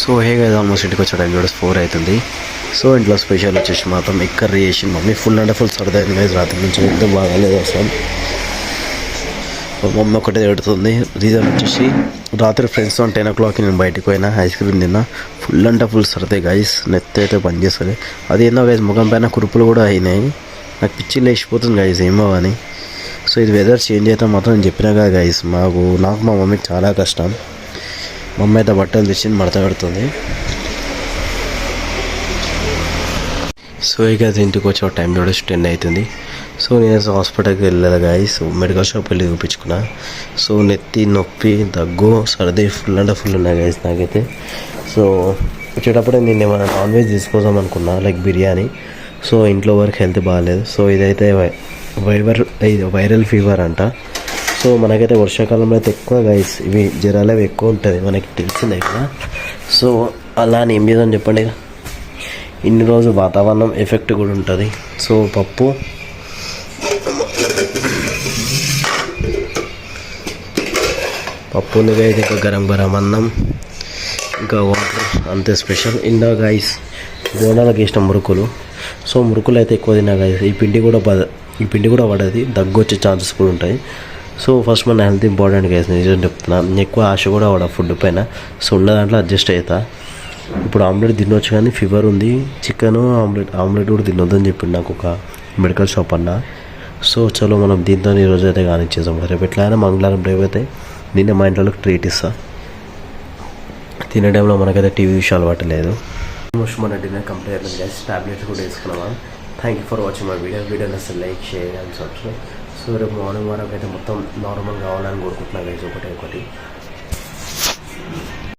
So hey guys, almost ఇంటికి వచ్చే time కూడా 4 అవుతుంది. సో ఇంట్లో స్పెషల్ వచ్చేసి మాత్రం ఎగ్ కర్రీ చేసి మమ్మీ ఫుల్ అంటే ఫుల్ సరదా గైస్. రాత్రి నుంచి ఎంత బాగాలేదు అసలు. మమ్మీ ఒకటే పెడుతుంది. రీజన్ వచ్చేసి రాత్రి ఫ్రెండ్స్తో 10 o'clock నేను బయటకు పోయినా, ఐస్ క్రీమ్ తిన్నా. ఫుల్ అంటే ఫుల్ సరదా గైస్. నెత్తి అయితే పనిచేస్తుంది. అది ఏందో గైస్, ముఖం పైన కురుపులు కూడా అయినాయి. నాకు పిచ్చి లేచిపోతుంది గైస్, ఏమో అని. సో ఇది వెదర్ చేంజ్ అయితే మాత్రం నేను చెప్పినాగా గైస్, నాకు మా మమ్మీకి చాలా కష్టం. మమ్మీ అయితే బట్టలు తెచ్చి మడత పెడుతుంది. సో ఇక ఇంటికి వచ్చే టైం కూడా 10 అవుతుంది. సో నేను హాస్పిటల్కి వెళ్ళాలి గైస్, మెడికల్ షాప్ వెళ్ళి చూపించుకున్నా. సో నెత్తి నొప్పి, దగ్గు, సర్ది ఫుల్ అంటే ఫుల్ ఉన్నాయి గైస్ నాకైతే. సో వచ్చేటప్పుడే నేను ఏమైనా నాన్ వెజ్ తీసుకోదాం అనుకున్నా, లైక్ బిర్యానీ. సో ఇంట్లో వరకు హెల్త్ బాగాలేదు. సో ఇదైతే వైరల్ ఫీవర్ అంట. సో మనకైతే వర్షాకాలంలో అయితే ఎక్కువ గైస్ ఇవి జ్వరాలు అవి ఎక్కువ ఉంటుంది, మనకి తెలిసిందే కదా. సో అలా అని ఏం చేద్దాం చెప్పండి. ఇన్ని రోజులు వాతావరణం ఎఫెక్ట్ కూడా ఉంటుంది. సో పప్పు అయితే ఇంకా గరం అన్నం, ఇంకా వాటర్ అంతే స్పెషల్. ఇందా గైస్ బోనాలకు వేసిన మురుకులు. సో మురుకులు అయితే ఎక్కువ తిన్నా గైస్. ఈ పిండి కూడా పడది, దగ్గు వచ్చే ఛాన్సెస్ కూడా ఉంటాయి. సో ఫస్ట్ మన హెల్త్ ఇంపార్టెంట్ గైస్, నిజం చెప్తున్నా. ఎక్కువ ఆశ కూడా పడ ఫుడ్ పైన. సో ఉన్న దాంట్లో అడ్జస్ట్ అవుతా. ఇప్పుడు ఆమ్లెట్ తినొచ్చు కానీ ఫీవర్ ఉంది. చికెన్ ఆమ్లెట్ కూడా తినొద్దని చెప్పిండు నాకు ఒక మెడికల్ షాప్ అన్న. సో చలో మనం దీంతో ఈరోజు అయితే కానిచ్చేసాం. రేపు ఎట్లయినా మంగళవారం రేపు అయితే నిన్న మా ఇంట్లో ట్రీట్ ఇస్తా. తినే టైంలో మనకైతే టీవీ విషయాలు పట్టలేదు. ఆల్మోస్ట్ మన డిన్నర్ కంప్లీట్ అయిపోయింది గైస్. టాబ్లెట్స్ కూడా వేసుకున్నాం. Thank you for watching my video అసలు like, share and subscribe. So రేపు మార్నింగ్ వరకు అయితే మొత్తం నార్మల్ కావాలని కోరుకుంటున్నా గైస్. ఒకటి